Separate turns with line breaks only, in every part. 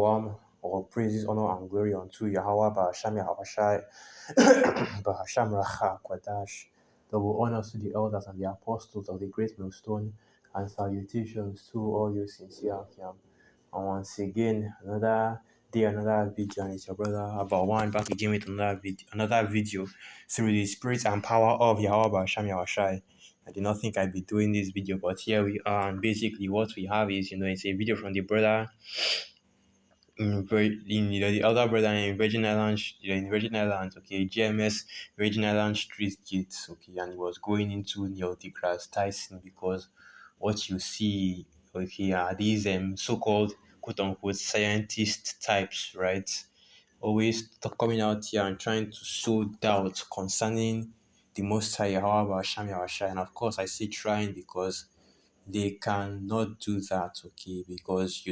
Shalom, all praises, honor, and glory unto Yahweh, Ba'asham Yahushai, Ba'asham Racha Kwadash. Double honors to the elders and the apostles of the great millstone, and salutations to all you sincere Akiam. And once again, another day, another video, and it's your brother about one back again with another video through the spirit and power of Yahweh Ba'asham Yahushai. I did not think I'd be doing this video, but here we are, and basically what we have is, it's a video from the brother the other brother in Virgin Islands, okay, GMS Virgin Islands Street Gates, okay, and he was going into Neil deGrasse Tyson because what you see, okay, are these so-called quote unquote scientist types, right? Always coming out here and trying to sow doubt concerning the Most High Yahweh Hashem Yahushua. And of course, I say trying because they cannot do that, okay, because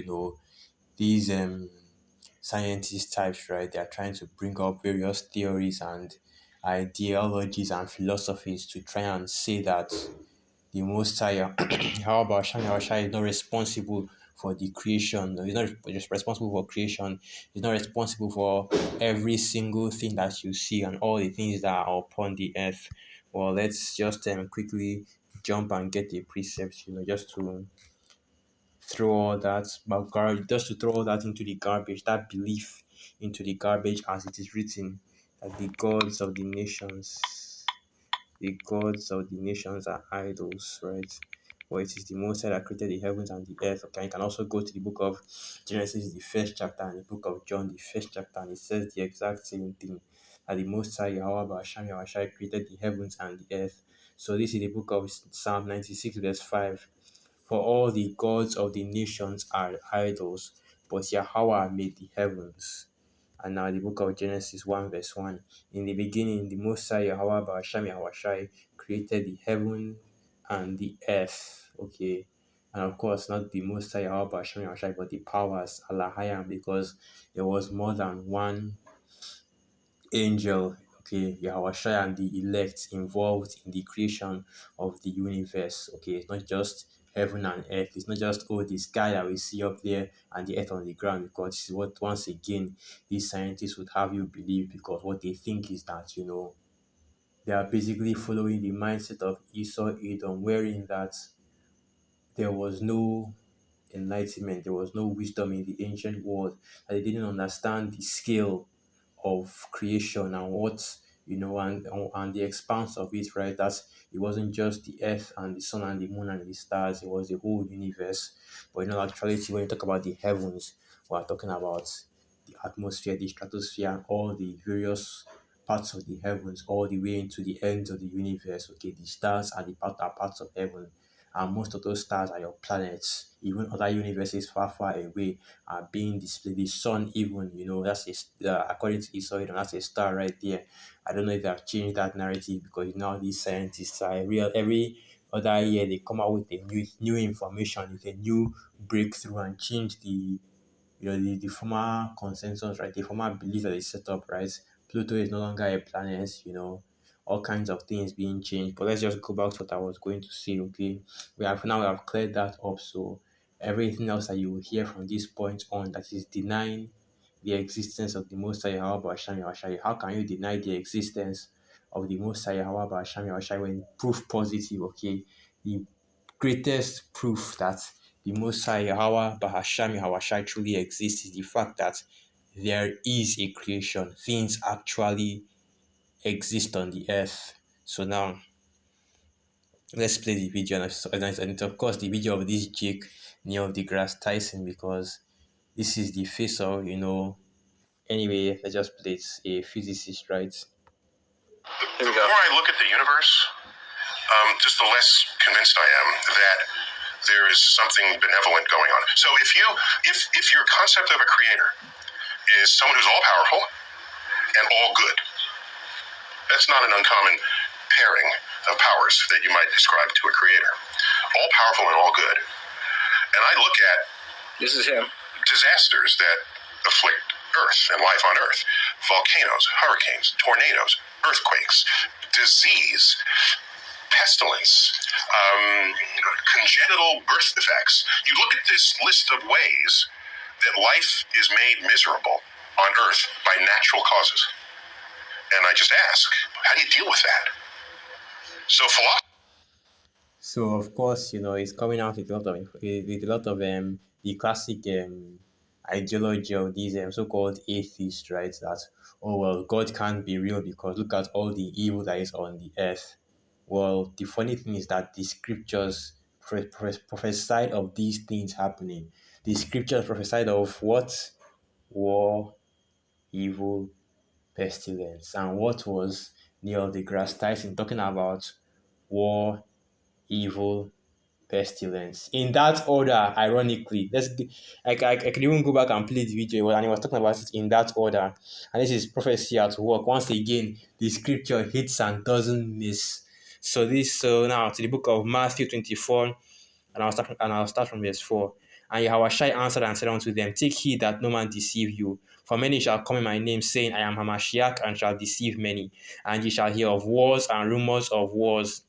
these scientist types, right? They are trying to bring up various theories and ideologies and philosophies to try and say that the Most High, how about Hashem Yahushua, is not responsible for the creation. He's not just responsible for creation. He's not responsible for every single thing that you see and all the things that are upon the earth. Well, let's just quickly jump and get the precepts, just to throw all that just to throw all that into the garbage, that belief into the garbage, as it is written that the gods of the nations are idols, right? Well, it is the Most High that created the heavens and the earth. Okay, you can also go to the book of Genesis, the first chapter, and the book of John, the first chapter, and it says the exact same thing, that the Most High Yahweh Hashem Yahushua created the heavens and the earth. So this is the book of Psalm 96 verse 5. For all the gods of the nations are idols, but Yahweh made the heavens. And now the book of Genesis 1 verse 1. In the beginning, the Most High Yahweh Ba'asham Yahushai created the heaven and the earth. Okay. And of course, not the Most High Yahweh Ba'asham Yahushai, but the powers, Allahayam, because there was more than one angel, okay, Yahushua, and the elect involved in the creation of the universe. Okay, it's not just heaven and earth. It's not just the sky that we see up there and the earth on the ground, because this is what once again these scientists would have you believe, because what they think is that they are basically following the mindset of Esau Edom, wherein that there was no enlightenment, there was no wisdom in the ancient world, that they didn't understand the scale of creation and what and the expanse of it, right? That it wasn't just the earth and the sun and the moon and the stars, it was the whole universe. But actually, when you talk about the heavens, we're talking about the atmosphere, the stratosphere, and all the various parts of the heavens, all the way into the ends of the universe. Okay, the stars are parts of heaven, and most of those stars are your planets. Even other universes far, far away are being displayed. The sun, even, that's according to Esau, that's a star right there. I don't know if they have changed that narrative, because now these scientists are every other year they come out with a new information, with a new breakthrough, and change the former consensus, right? The former belief that they set up, right? Pluto is no longer a planet, all kinds of things being changed. But let's just go back to what I was going to say, okay? We have cleared that up. So everything else that you will hear from this point on that is denying the existence of the Most High Yahweh Hashem Yahushai. How can you deny the existence of the Most High Yahweh Hashem Yahushai when proof positive, okay? The greatest proof that the Most High Yahweh Bahasham Yahushai truly exists is the fact that there is a creation. Things actually exist on the earth. So now, let's play the video, and of course the video of this Jake Neil deGrasse Tyson, because this is the face of, anyway, let's just play it. A physicist, right?
The more I look at the universe, just the less convinced I am that there is something benevolent going on. So if your concept of a creator is someone who's all powerful and all good, that's not an uncommon pairing of powers that you might describe to a creator. All powerful and all good. And I look at disasters that afflict Earth and life on Earth. Volcanoes, hurricanes, tornadoes, earthquakes, disease, pestilence, congenital birth defects. You look at this list of ways that life is made miserable on earth by natural causes. And I just ask, how do you deal with that? So philosophy.
So of course, it's coming out with a lot of the classic ideology of these so-called atheists, right? That, oh well, God can't be real because look at all the evil that is on the earth. Well, the funny thing is that the scriptures prophesied of these things happening. The scriptures prophesied of what? War, evil, pestilence. And what was Neil deGrasse Tyson talking about? War, evil, pestilence. In that order, ironically. I can even go back and play the video, and he was talking about it in that order. And this is prophecy at work. Once again, the scripture hits and doesn't miss. So now to the book of Matthew 24, and I'll start from verse 4. And Yahushua answered and said unto them, take heed that no man deceive you. For many shall come in my name, saying, I am Hamashiach, and shall deceive many. And ye shall hear of wars and rumors of wars.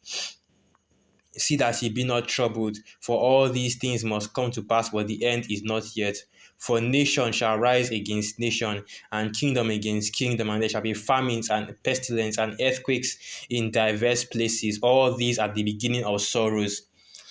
See that ye be not troubled, for all these things must come to pass, but the end is not yet. For nation shall rise against nation, and kingdom against kingdom, and there shall be famines and pestilence and earthquakes in diverse places. All these are the beginning of sorrows.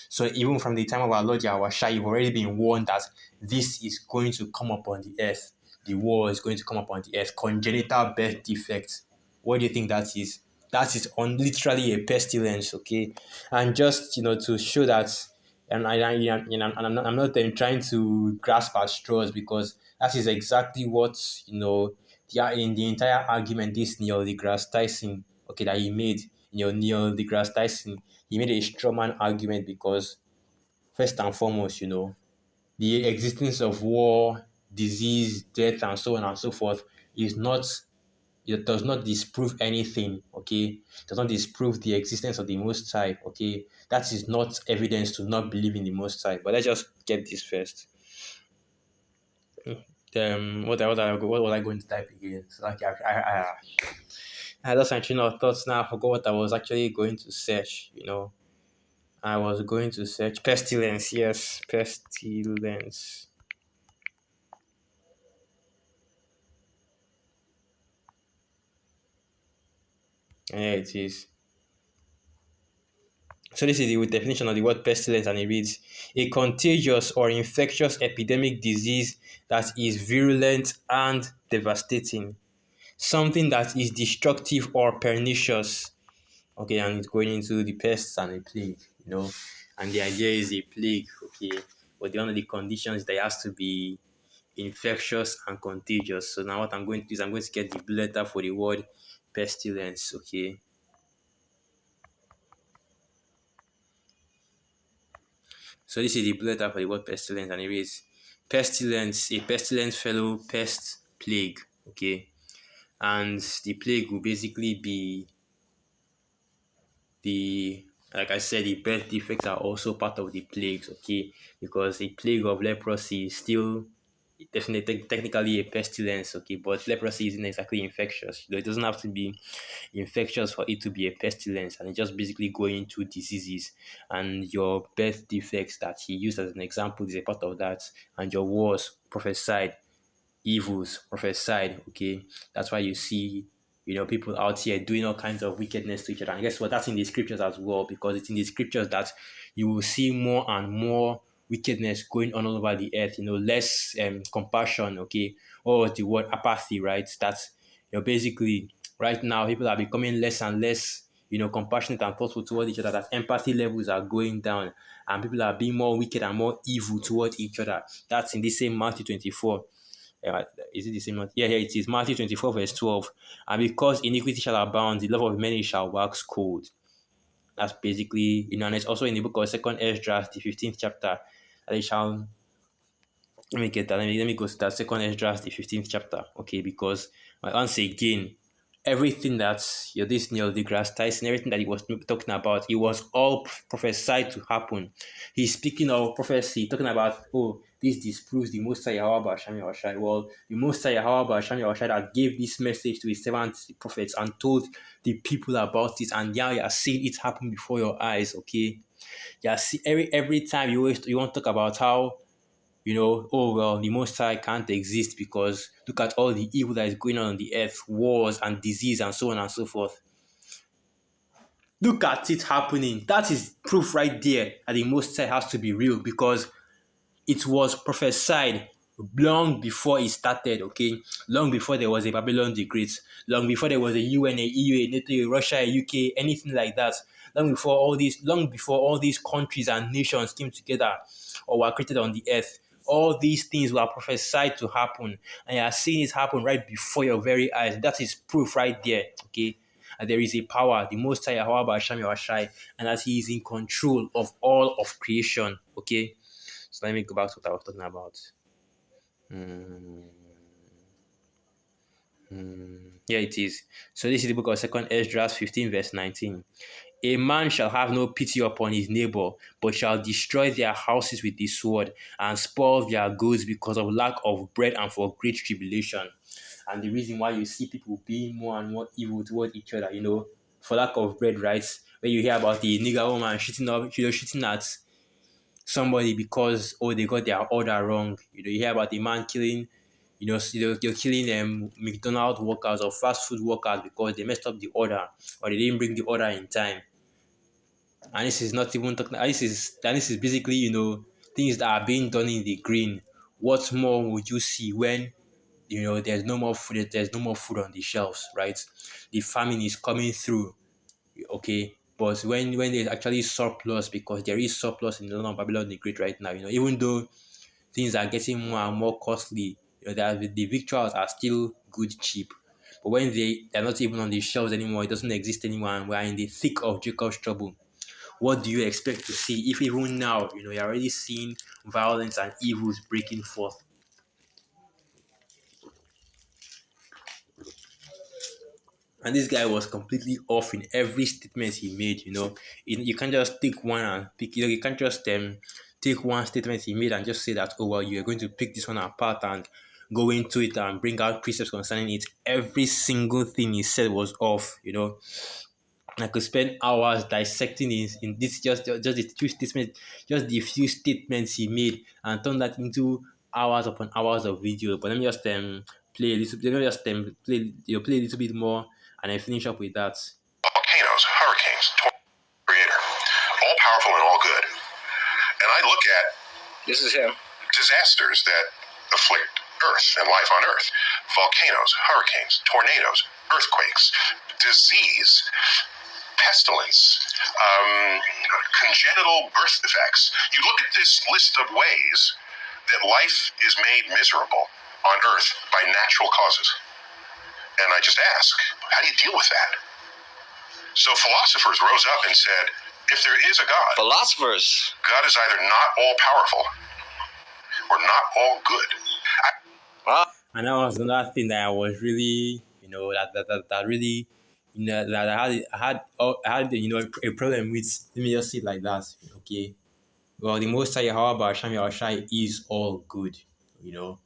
So even from the time of our Lord Yahushua, you've already been warned that this is going to come upon the earth. The war is going to come upon the earth. Congenital birth defects. What do you think that is? That is on literally a pestilence, okay? And just to show that, I'm not trying to grasp at straws, because that is exactly what in the entire argument this Neil deGrasse Tyson, okay, that he made. Neil deGrasse Tyson, he made a strawman argument because first and foremost, the existence of war, disease, death, and so on and so forth is not it does not disprove anything, okay? It does not disprove the existence of the Most High, okay? That is not evidence to not believe in the Most High. But let's just get this first. What was I going to type again? So like I lost my train of thoughts now. I forgot what I was actually going to search. I was going to search pestilence. Yes, pestilence. Yeah, it is. So this is the definition of the word pestilence, and it reads: a contagious or infectious epidemic disease that is virulent and devastating. Something that is destructive or pernicious. Okay, and it's going into the pests and the plague. And the idea is a plague, okay, but one of the conditions that has to be infectious and contagious. So now what I'm going to do is I'm going to get the letter for the word pestilence, okay. So this is the letter for the word pestilence, and it reads pestilence, a pestilence fellow pest plague, okay. And the plague will basically be the like I said, the birth defects are also part of the plagues, okay, because the plague of leprosy is still definitely technically a pestilence, okay, but leprosy isn't exactly infectious. It doesn't have to be infectious for it to be a pestilence, and it just basically going into diseases. And your birth defects that he used as an example is a part of that, and your wars prophesied, evils prophesied, okay. That's why you see people out here doing all kinds of wickedness to each other. And guess what? That's in the scriptures as well, because it's in the scriptures that you will see more and more wickedness going on all over the earth. Less compassion, okay, or the word apathy, right? That's basically right now people are becoming less and less compassionate and thoughtful toward each other. That empathy levels are going down, and people are being more wicked and more evil toward each other. That's in the same Matthew 24. Is it the same? Yeah, it is Matthew 24, verse 12. And because iniquity shall abound, the love of many shall wax cold. That's basically, and it's also in the book of Second Esdras, the 15th chapter, that they shall. Let me get that. Let me go to that. Second Esdras, the 15th chapter. Okay, because once again, everything that this Neil deGrasse Tyson, everything that he was talking about, it was all prophesied to happen. He's speaking of prophecy, talking about, oh, this disproves the Most High Yahweh Basham Yahushai. Well, the Most High Yahweh Basham Yahushai that gave this message to his servants, the prophets, and told the people about it, and now you are seeing it happen before your eyes. Okay, yeah. See, every time you want to talk about how oh well, the Most High can't exist because look at all the evil that is going on the earth, wars and disease and so on and so forth. Look at it happening. That is proof right there that the Most High has to be real because it was prophesied long before it started, okay? Long before there was a Babylon the Great, long before there was a UN, a EU, a NATO, a Russia, a UK, anything like that. Long before all these countries and nations came together or were created on the earth. All these things were prophesied to happen, and you are seeing it happen right before your very eyes. That is proof right there, okay? And there is a power, the Most High, Yahweh Hashem Yahweh, and that He is in control of all of creation, okay? So let me go back to what I was talking about. Here it is. So this is the book of Second Esdras 15, verse 19. A man shall have no pity upon his neighbor, but shall destroy their houses with the sword, and spoil their goods because of lack of bread and for great tribulation. And the reason why you see people being more and more evil toward each other, for lack of bread, right? When you hear about the nigger woman shooting at somebody because they got their order wrong. You hear about the man killing, you're killing McDonald's workers or fast food workers because they messed up the order or they didn't bring the order in time. And this is not even talking. This is basically things that are being done in the green. What more would you see when there's no more food? There's no more food on the shelves, right? The famine is coming through, okay. But when there's actually surplus, because there is surplus in the land of Babylon the Great right now, even though things are getting more and more costly, the victuals are still good cheap. But when they're not even on the shelves anymore, it doesn't exist anymore, and we're in the thick of Jacob's trouble. What do you expect to see if even now, you're already seeing violence and evils breaking forth? And this guy was completely off in every statement he made. You can't just take one and pick. You can't just take one statement he made and just say that, oh well, you're going to pick this one apart and go into it and bring out precepts concerning it. Every single thing he said was off. I could spend hours dissecting in this just the few statements, just the few statements he made, and turn that into hours upon hours of video. But let me just play a little. Let me just play a little bit more, and then finish up with that.
Volcanoes, hurricanes, creator, all powerful and all good. And I look at this is him disasters that afflict Earth and life on Earth: volcanoes, hurricanes, tornadoes, earthquakes, disease, pestilence, congenital birth defects. You look at this list of ways that life is made miserable on Earth by natural causes. And I just ask, how do you deal with that? So philosophers rose up and said, if there is a God, God is either not all powerful or not all good.
And that was another thing that I was really, that really, that I had a problem with. Let me just say it like that, okay. Well, the Most High Yahweh Hashem Yahushai is all good, you know,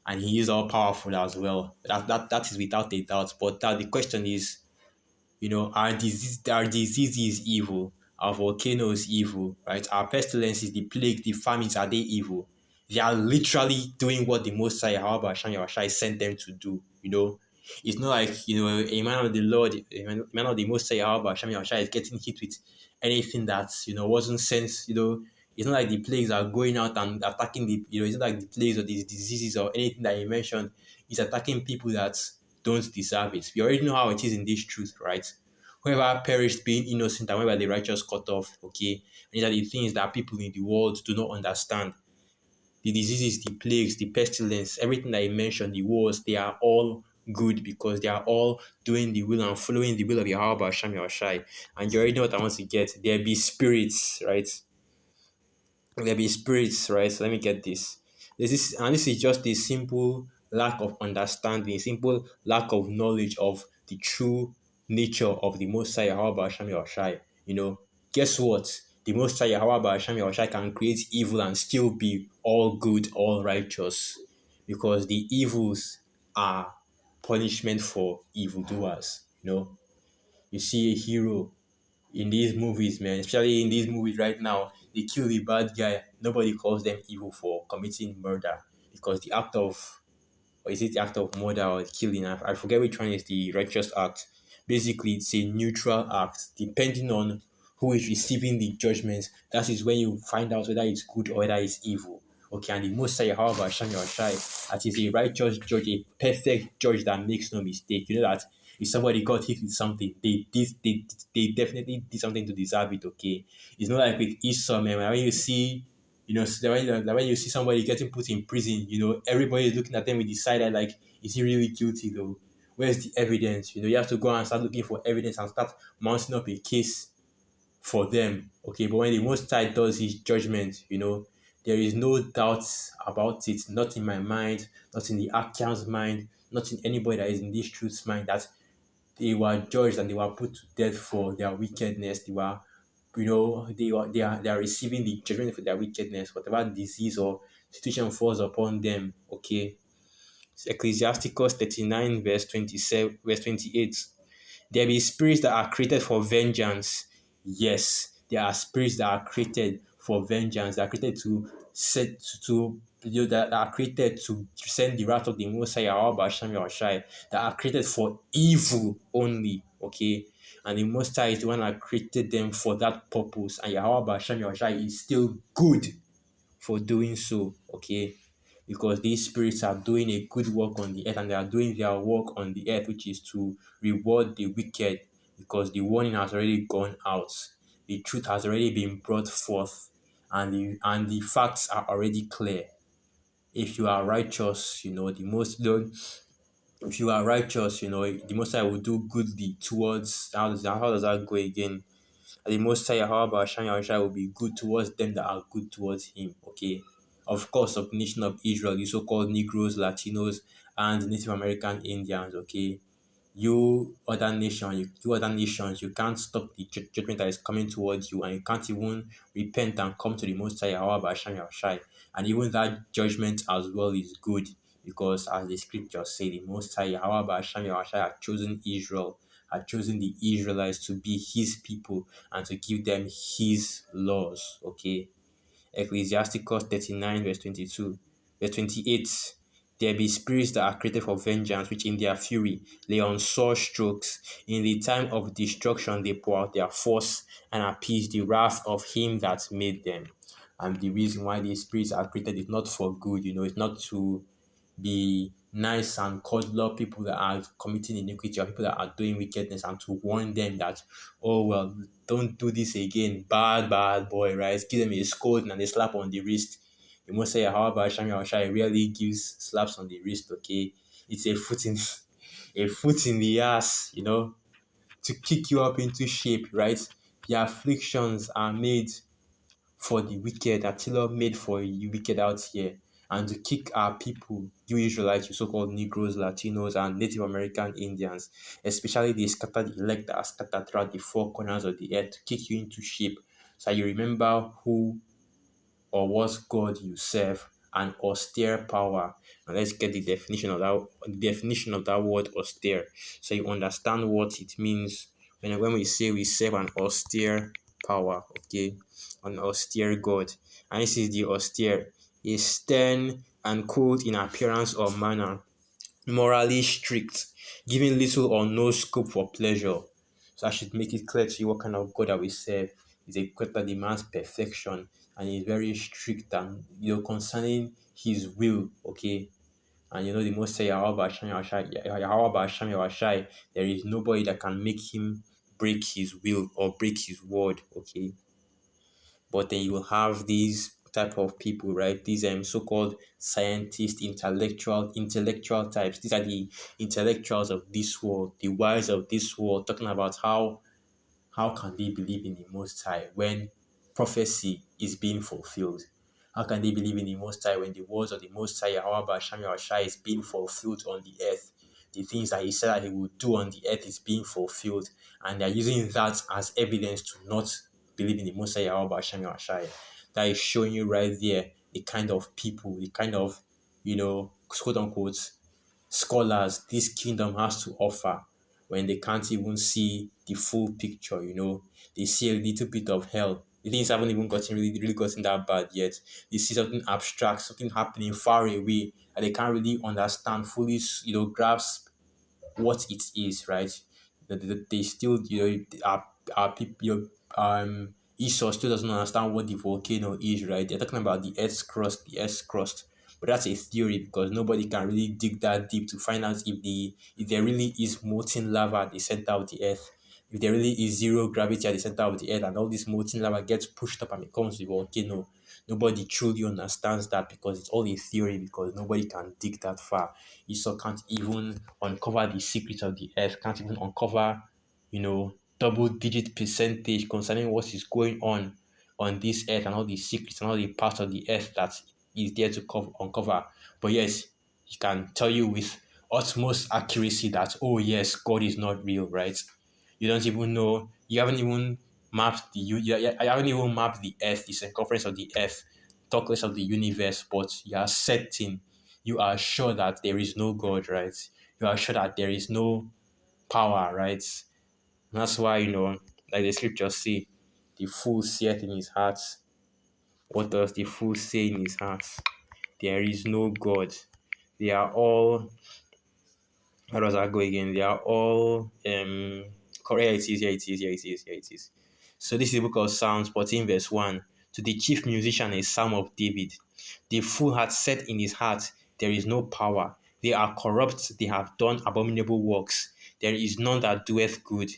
and He is all powerful as well. That is without a doubt. But the question is, our disease is evil, our volcanoes evil, right? Our pestilences, the plague, the famines, are they evil? They are literally doing what the Most High, however, Hashem Yahushua sent them to do. It's not like a man of the Lord, a man of the Most High, however, Hashem Yahushua is getting hit with anything that wasn't sent. It's not like the plagues are going out and attacking it's not like the plagues or these diseases or anything that you mentioned is attacking people that don't deserve it. We already know how it is in this truth, right? Whoever perished being innocent and whoever the righteous cut off, okay? And these are the things that people in the world do not understand. The diseases, the plagues, the pestilence, everything that I mentioned, the wars, they are all good because they are all doing the will and following the will of Yahweh Hashem Yahushai. And you already know what I want to get. There be spirits, right? There be spirits, right? So let me get this. This is just a simple lack of understanding, simple lack of knowledge of the true nature of the Most High Yahweh Hashem Yahushai. Guess what? The Most High Yahweh Hashem Yahushai can create evil and still be all good, all righteous, because the evils are punishment for evildoers. You see a hero in these movies, man, especially in these movies right now, they kill the bad guy, nobody calls them evil for committing murder because the act of, or is it the act of murder or killing? I forget which one is the righteous act. Basically, it's a neutral act depending on who is receiving the judgment. That is when you find out whether it's good or whether it's evil. Okay, and the Most High, however, Hashem Yahshai, that is a righteous judge, a perfect judge that makes no mistake. You know that if somebody got hit with something, they definitely did something to deserve it. Okay, it's not like with Esau, man. When you see, so when you see somebody getting put in prison, everybody is looking at them with the side eye like, is he really guilty though? Where's the evidence? You have to go and start looking for evidence and start mounting up a case for them. Okay, but when the Most High does his judgment, there is no doubt about it, not in my mind, not in the Achaeans' mind, not in anybody that is in this truth's mind, that they were judged and they were put to death for their wickedness. They were, they are receiving the judgment for their wickedness, whatever disease or situation falls upon them. Okay. Ecclesiasticus 39, verse 27, verse 28. There be spirits that are created for vengeance. Yes, there are spirits that are created for vengeance. They are created to set to that are created to send the wrath of the Most High Yahweh Hashem Yahushai, that are created for evil only. Okay, and the Most High is the one that created them for that purpose, and Yahweh Hashem Yahushai is still good for doing so. Okay, because these spirits are doing a good work on the earth and they are doing their work on the earth, which is to reward the wicked, because the warning has already gone out, the truth has already been brought forth, and the facts are already clear. If you are righteous, if you are righteous, the Most High will do goodly towards, how does that go again? And the Most High, however, Hashem Yahushua will be good towards them that are good towards him. Okay. Of course, of the nation of Israel, the so-called Negroes, Latinos, and Native American Indians. Okay. You other nations, you can't stop the judgment that is coming towards you, and you can't even repent and come to the Most High, however, Hashem Yahushua. And even that judgment as well is good, because as the scriptures say, the Most High, however, Hashem Yahushua had chosen Israel, had chosen the Israelites to be his people and to give them his laws. Okay. Ecclesiasticus 39, verse 22. Verse 28. There be spirits that are created for vengeance, which in their fury lay on sore strokes. In the time of destruction, they pour out their force and appease the wrath of him that made them. And the reason why these spirits are created is not for good, it's not to be nice and cuddle up people that are committing iniquity or people that are doing wickedness, and to warn them that, oh well, don't do this again, bad boy, right? Give them a scolding and a slap on the wrist. You must say, however, Hashem Yahushua rarely gives slaps on the wrist. Okay, it's a foot in a foot in the ass, to kick you up into shape, right? The afflictions are made for the wicked, Attila made for you wicked out here, and to kick our people, you Israelites, you so-called Negroes, Latinos, and Native American Indians, especially the scattered elect that are scattered throughout the four corners of the earth, to kick you into shape, so you remember who or what God you serve, an austere power. And let's get the definition of that word austere, so you understand what it means when we say we serve an austere power. Okay, an austere God. And this is the austere, is stern and cold in appearance or manner, morally strict, giving little or no scope for pleasure. So I should make it clear to you what kind of God that we serve. Is a God that demands perfection and is very strict and concerning his will. Okay. And the most say Yahweh Hashem Yahushai, there is nobody that can make him break his will or break his word. Okay. But then you will have these type of people, right? These so-called scientists, intellectual types. These are the intellectuals of this world, the wise of this world, talking about how can they believe in the Most High when prophecy is being fulfilled? How can they believe in the Most High when the words of the Most High, Yahweh Hashem Yahushua, is being fulfilled on the earth? The things that he said that he would do on the earth is being fulfilled, and they're using that as evidence to not believe in the Most High, Yahweh Hashem Yahushua. That is showing you right there the kind of people, the kind of, quote unquote, scholars this kingdom has to offer, when they can't even see the full picture. They see a little bit of hell, The things haven't even gotten really gotten that bad yet. They see something abstract, something happening far away, and they can't really understand fully, grasp what it is, right? They still, are people, Esau still doesn't understand what the volcano is, right? They're talking about the Earth's crust, but that's a theory because nobody can really dig that deep to find out if there really is molten lava at the center of the Earth, if there really is zero gravity at the center of the Earth, and all this molten lava gets pushed up and becomes a volcano. Nobody truly understands that because it's all a theory because nobody can dig that far. Esau can't even uncover the secrets of the earth, can't even uncover, double digit percentage concerning what is going on this earth and all the secrets and all the parts of the earth that is there to uncover. But yes, he can tell you with utmost accuracy that, oh yes, God is not real, right? You don't even know, you haven't even mapped you haven't even mapped the earth, the circumference of the earth, talk less of the universe, but you are sure that there is no God, right? You are sure that there is no power, right? And that's why, like the scriptures say, the fool saith in his heart. What does the fool say in his heart? There is no God. They are all, how does that go again? They are all correct. It is. So this is the book of Psalms 14, verse 1. To the chief musician, a psalm of David. The fool had said in his heart, there is no power. They are corrupt, they have done abominable works. There is none that doeth good.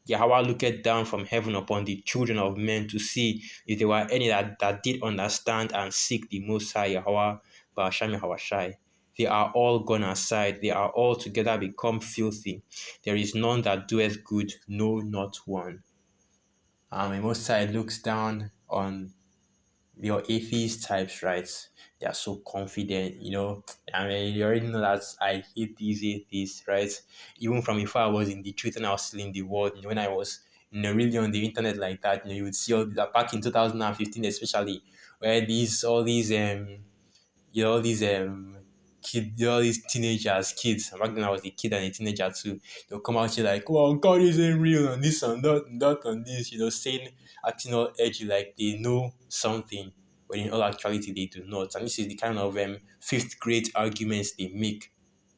Yahweh looketh down from heaven upon the children of men to see if there were any that did understand and seek the Most High Yahweh, Ba'asham Yahweh. They are all gone aside. They are all together become filthy. There is none that doeth good, no, not one. The Most High looks down on your atheist types, right? They are so confident, I mean, you already know that I hate these atheists, right? Even from before I was in the truth and I was still in the world, when I was, really on the internet like that, you would see all that back in 2015, especially where all these all these all these kids. Back then I was a kid and a teenager too. They'll come out here like, "Well, God isn't real," and this and that and that and this, saying, acting all edgy like they know something, when in all actuality they do not. And this is the kind of fifth grade arguments they make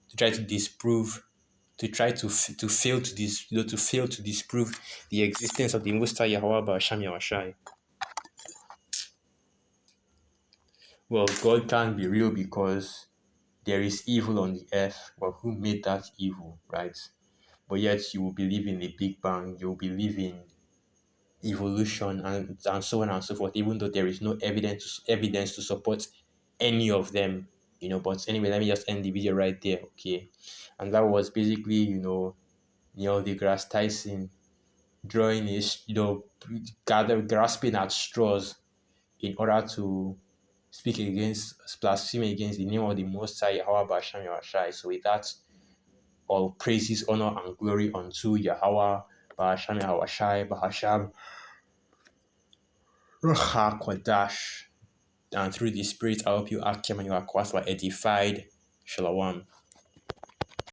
to try to disprove, to try to fail to to fail to disprove the existence of the Most High Yahweh Ba'asham Yahweh. Well, God can't be real because there is evil on the earth, but who made that evil, right? But yet you will believe in the Big Bang, you will believe in evolution and so on and so forth, even though there is no evidence to support any of them, But anyway, let me just end the video right there, okay? And that was basically, Neil deGrasse Tyson drawing his, grasping at straws in order to speak against, blaspheme against the name of the Most High, Yahweh Basham Yahweh. So with that, all praises, honor, and glory unto Yahweh, Bahasham Yahweh, Bahasham Ruach Kodash. And through the Spirit, I hope you are came and you are edified. Shalom.